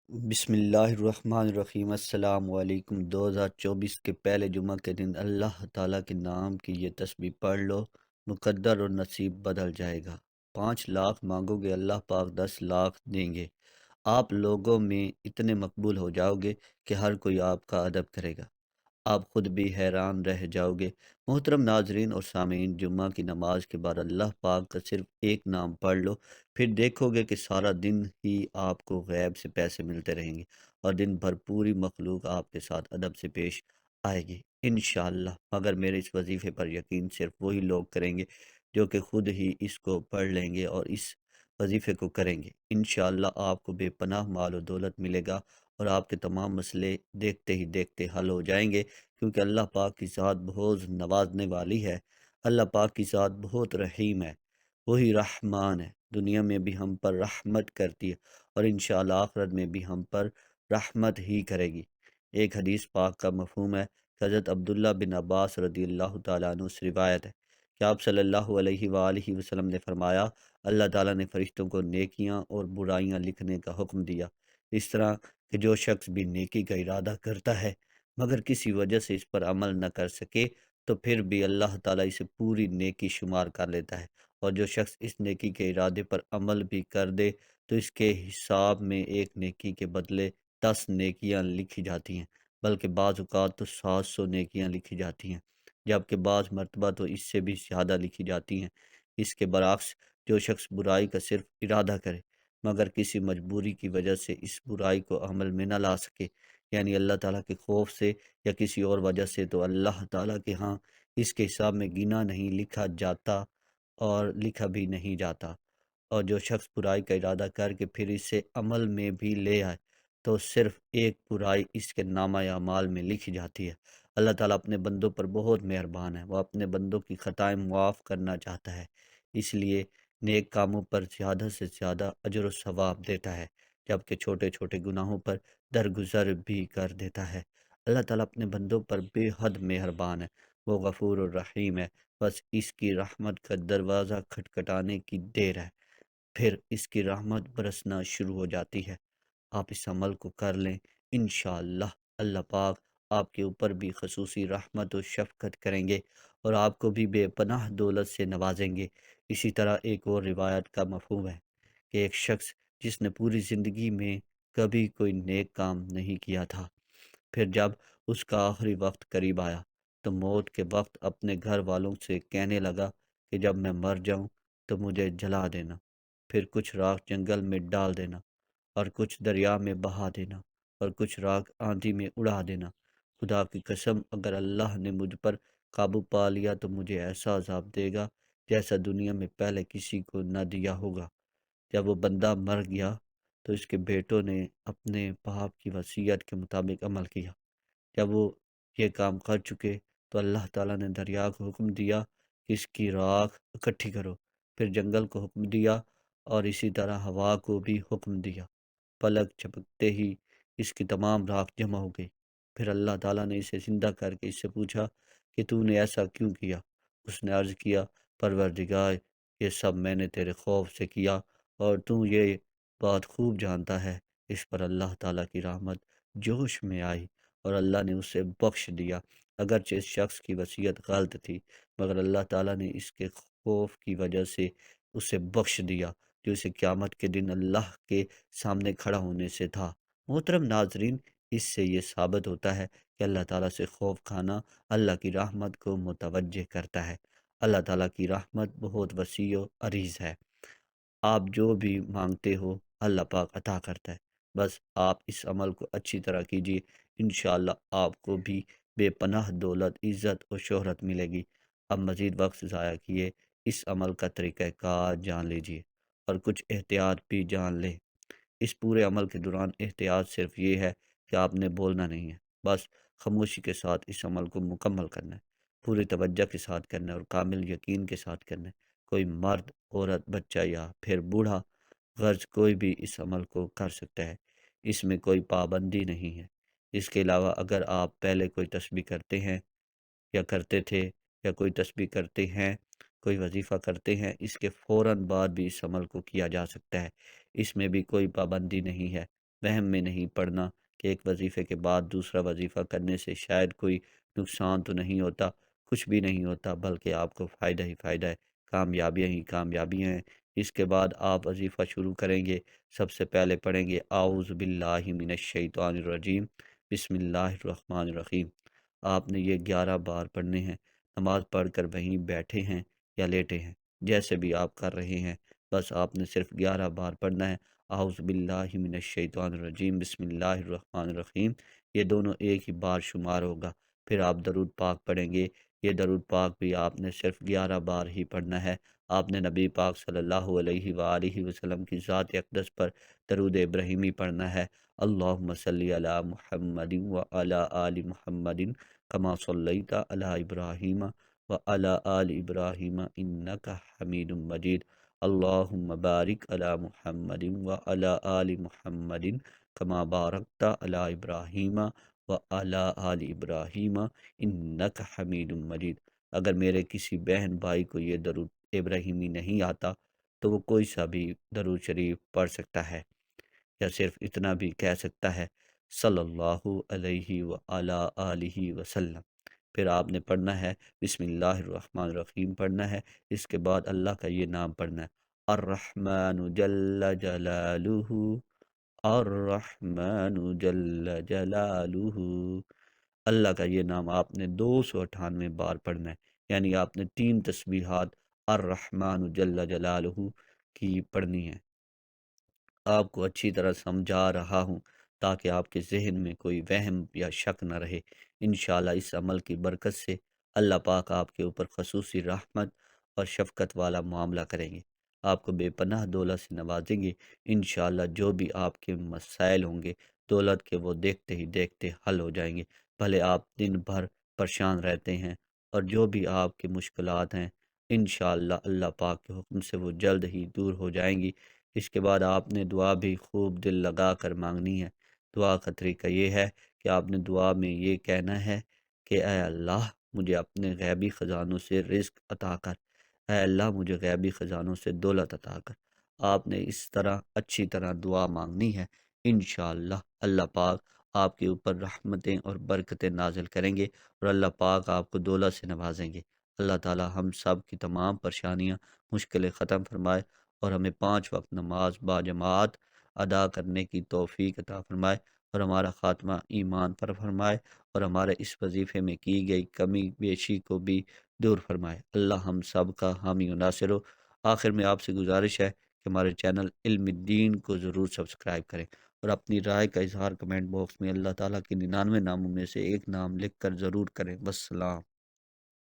بسم اللہ الرحمن الرحیم۔ السلام علیکم۔ 2024 کے پہلے جمعہ کے دن اللہ تعالیٰ کے نام کی یہ تسبیح پڑھ لو، مقدر اور نصیب بدل جائے گا۔ 5 لاکھ مانگو گے، اللہ پاک 10 لاکھ دیں گے۔ آپ لوگوں میں اتنے مقبول ہو جاؤ گے کہ ہر کوئی آپ کا ادب کرے گا۔ آپ خود بھی حیران رہ جاؤ گے۔ محترم ناظرین اور سامعین، جمعہ کی نماز کے بعد اللہ پاک کا صرف ایک نام پڑھ لو، پھر دیکھو گے کہ سارا دن ہی آپ کو غیب سے پیسے ملتے رہیں گے، اور دن بھر پوری مخلوق آپ کے ساتھ ادب سے پیش آئے گی انشاءاللہ۔ مگر میرے اس وظیفے پر یقین صرف وہی لوگ کریں گے جو کہ خود ہی اس کو پڑھ لیں گے اور اس وظیفے کو کریں گے۔ انشاءاللہ آپ کو بے پناہ مال و دولت ملے گا، اور آپ کے تمام مسئلے دیکھتے ہی دیکھتے حل ہو جائیں گے، کیونکہ اللہ پاک کی ذات بہت نوازنے والی ہے۔ اللہ پاک کی ذات بہت رحیم ہے، وہی رحمان ہے۔ دنیا میں بھی ہم پر رحمت کرتی ہے، اور انشاءاللہ آخرت میں بھی ہم پر رحمت ہی کرے گی۔ ایک حدیث پاک کا مفہوم ہے کہ حضرت عبداللہ بن عباس رضی اللہ تعالیٰ عنہ سے روایت ہے کہ آپ صلی اللہ علیہ وآلہ وسلم نے فرمایا، اللہ تعالیٰ نے فرشتوں کو نیکیاں اور برائیاں لکھنے کا حکم دیا، اس طرح کہ جو شخص بھی نیکی کا ارادہ کرتا ہے مگر کسی وجہ سے اس پر عمل نہ کر سکے، تو پھر بھی اللہ تعالیٰ اسے پوری نیکی شمار کر لیتا ہے، اور جو شخص اس نیکی کے ارادے پر عمل بھی کر دے تو اس کے حساب میں ایک نیکی کے بدلے 10 نیکیاں لکھی جاتی ہیں، بلکہ بعض اوقات تو 700 نیکیاں لکھی جاتی ہیں، جبکہ بعض مرتبہ تو اس سے بھی زیادہ لکھی جاتی ہیں۔ اس کے برعکس جو شخص برائی کا صرف ارادہ کرے مگر کسی مجبوری کی وجہ سے اس برائی کو عمل میں نہ لا سکے، یعنی اللہ تعالیٰ کے خوف سے یا کسی اور وجہ سے، تو اللہ تعالیٰ کے ہاں اس کے حساب میں گنا نہیں لکھا جاتا اور لکھا بھی نہیں جاتا۔ اور جو شخص برائی کا ارادہ کر کے پھر اسے عمل میں بھی لے آئے تو صرف ایک برائی اس کے نامہ اعمال میں لکھی جاتی ہے۔ اللہ تعالیٰ اپنے بندوں پر بہت مہربان ہے، وہ اپنے بندوں کی خطائیں معاف کرنا چاہتا ہے، اس لیے نیک کاموں پر زیادہ سے زیادہ اجر و ثواب دیتا ہے، جبکہ چھوٹے چھوٹے گناہوں پر درگزر بھی کر دیتا ہے۔ اللہ تعالیٰ اپنے بندوں پر بے حد مہربان ہے، وہ غفور الرحیم ہے۔ بس اس کی رحمت کا دروازہ کھٹکھٹانے کی دیر ہے، پھر اس کی رحمت برسنا شروع ہو جاتی ہے۔ آپ اس عمل کو کر لیں، انشاءاللہ اللہ پاک آپ کے اوپر بھی خصوصی رحمت و شفقت کریں گے، اور آپ کو بھی بے پناہ دولت سے نوازیں گے۔ اسی طرح ایک اور روایت کا مفہوم ہے کہ ایک شخص جس نے پوری زندگی میں کبھی کوئی نیک کام نہیں کیا تھا، پھر جب اس کا آخری وقت قریب آیا تو موت کے وقت اپنے گھر والوں سے کہنے لگا کہ جب میں مر جاؤں تو مجھے جلا دینا، پھر کچھ راکھ جنگل میں ڈال دینا، اور کچھ دریا میں بہا دینا، اور کچھ راکھ آندھی میں اڑا دینا۔ خدا کی قسم، اگر اللہ نے مجھ پر قابو پا لیا تو مجھے ایسا عذاب دے گا جیسا دنیا میں پہلے کسی کو نہ دیا ہوگا۔ جب وہ بندہ مر گیا تو اس کے بیٹوں نے اپنے باپ کی وصیت کے مطابق عمل کیا۔ جب وہ یہ کام کر چکے تو اللہ تعالیٰ نے دریا کو حکم دیا کہ اس کی راکھ اکٹھی کرو، پھر جنگل کو حکم دیا، اور اسی طرح ہوا کو بھی حکم دیا۔ پلک جھپکتے ہی اس کی تمام راکھ جمع ہو گئی۔ پھر اللہ تعالیٰ نے اسے زندہ کر کے اس سے پوچھا کہ تو نے ایسا کیوں کیا؟ اس نے عرض کیا، پروردگار، یہ سب میں نے تیرے خوف سے کیا، اور تو یہ بات خوب جانتا ہے۔ اس پر اللہ تعالیٰ کی رحمت جوش میں آئی، اور اللہ نے اسے بخش دیا۔ اگرچہ اس شخص کی وصیت غلط تھی، مگر اللہ تعالیٰ نے اس کے خوف کی وجہ سے اسے بخش دیا، جو اسے قیامت کے دن اللہ کے سامنے کھڑا ہونے سے تھا۔ محترم ناظرین، اس سے یہ ثابت ہوتا ہے کہ اللہ تعالیٰ سے خوف کھانا اللہ کی رحمت کو متوجہ کرتا ہے۔ اللہ تعالیٰ کی رحمت بہت وسیع و عریض ہے، آپ جو بھی مانگتے ہو اللہ پاک عطا کرتا ہے۔ بس آپ اس عمل کو اچھی طرح کیجیے، انشاءاللہ آپ کو بھی بے پناہ دولت، عزت اور شہرت ملے گی۔ اب مزید وقت ضائع کیے اس عمل کا طریقہ کار جان لیجیے، اور کچھ احتیاط بھی جان لیں۔ اس پورے عمل کے دوران احتیاط صرف یہ ہے کہ آپ نے بولنا نہیں ہے، بس خاموشی کے ساتھ اس عمل کو مکمل کرنا ہے، پوری توجہ کے ساتھ کرنا ہے، اور کامل یقین کے ساتھ کرنا ہے۔ کوئی مرد، عورت، بچہ یا پھر بوڑھا، غرض کوئی بھی اس عمل کو کر سکتا ہے، اس میں کوئی پابندی نہیں ہے۔ اس کے علاوہ اگر آپ پہلے کوئی تسبیح کرتے ہیں یا کرتے تھے، یا کوئی تسبیح کرتے ہیں، کوئی وظیفہ کرتے ہیں، اس کے فوراً بعد بھی اس عمل کو کیا جا سکتا ہے، اس میں بھی کوئی پابندی نہیں ہے۔ وہم میں نہیں پڑنا کہ ایک وظیفے کے بعد دوسرا وظیفہ کرنے سے شاید کوئی نقصان تو نہیں ہوتا، کچھ بھی نہیں ہوتا، بلکہ آپ کو فائدہ ہی فائدہ ہے، کامیابیاں ہی کامیابیاں ہیں۔ اس کے بعد آپ وظیفہ شروع کریں گے، سب سے پہلے پڑھیں گے اعوذ باللہ من الشیطان الرجیم، بسم اللہ الرحمن الرحیم۔ آپ نے یہ 11 بار پڑھنے ہیں، نماز پڑھ کر وہیں بیٹھے ہیں یا لیٹے ہیں، جیسے بھی آپ کر رہے ہیں، بس آپ نے صرف 11 بار پڑھنا ہے۔ اعوذ باللہ من الشیطان الرجیم بسم اللہ الرحمن الرحیم، یہ دونوں ایک ہی بار شمار ہوگا۔ پھر آپ درود پاک پڑھیں گے، یہ درود پاک بھی آپ نے صرف 11 بار ہی پڑھنا ہے۔ آپ نے نبی پاک صلی اللہ علیہ وآلہ وسلم کی ذات اقدس پر درود ابراہیمی پڑھنا ہے۔ اللہم صلی علی محمد وعلی آل محمد کما صلیت علی ابراہیم وعلی آل ابراہیم انک حمید مجید۔ اللہم بارک علی محمد وعلی آل محمد کما بارکت علی ابراہیم وعلی آل ابراہیم انک حمید مجید۔ اگر میرے کسی بہن بھائی کو یہ درود ابراہیمی نہیں آتا تو وہ کوئی سا بھی درود شریف پڑھ سکتا ہے، یا صرف اتنا بھی کہہ سکتا ہے صلی اللہ علیہ وعلی آلہ وسلم۔ پھر آپ نے پڑھنا ہے بسم اللہ الرحمن الرحیم پڑھنا ہے، اس کے بعد اللہ کا یہ نام پڑھنا ہے الرحمن جل جلالہ، الرحمن جل جلالہ۔ اللہ کا یہ نام آپ نے 298 بار پڑھنا ہے، یعنی آپ نے 3 تسبیحات الرحمن جل جلالہ کی پڑھنی ہے۔ آپ کو اچھی طرح سمجھا رہا ہوں تاکہ آپ کے ذہن میں کوئی وہم یا شک نہ رہے۔ انشاءاللہ اس عمل کی برکت سے اللہ پاک آپ کے اوپر خصوصی رحمت اور شفقت والا معاملہ کریں گے، آپ کو بے پناہ دولت سے نوازیں گے۔ انشاءاللہ جو بھی آپ کے مسائل ہوں گے دولت کے، وہ دیکھتے ہی دیکھتے حل ہو جائیں گے۔ بھلے آپ دن بھر پریشان رہتے ہیں، اور جو بھی آپ کی مشکلات ہیں انشاءاللہ اللہ پاک کے حکم سے وہ جلد ہی دور ہو جائیں گی۔ اس کے بعد آپ نے دعا بھی خوب دل لگا کر مانگنی ہے۔ دعا کا طریقہ یہ ہے کہ آپ نے دعا میں یہ کہنا ہے کہ اے اللہ مجھے اپنے غیبی خزانوں سے رزق عطا کر، اے اللہ مجھے غیبی خزانوں سے دولت عطا کر۔ آپ نے اس طرح اچھی طرح دعا مانگنی ہے، انشاءاللہ اللہ پاک آپ کے اوپر رحمتیں اور برکتیں نازل کریں گے، اور اللہ پاک آپ کو دولت سے نوازیں گے۔ اللہ تعالی ہم سب کی تمام پریشانیاں مشکلیں ختم فرمائے، اور ہمیں 5 وقت نماز باجماعت ادا کرنے کی توفیق عطا فرمائے، اور ہمارا خاتمہ ایمان پر فرمائے، اور ہمارے اس وظیفے میں کی گئی کمی بیشی کو بھی دور فرمائے۔ اللہ ہم سب کا حامی و ناصر ہو۔ آخر میں آپ سے گزارش ہے کہ ہمارے چینل علم الدین کو ضرور سبسکرائب کریں، اور اپنی رائے کا اظہار کمنٹ باکس میں اللہ تعالیٰ کے 99 ناموں میں سے ایک نام لکھ کر ضرور کریں۔ والسلام۔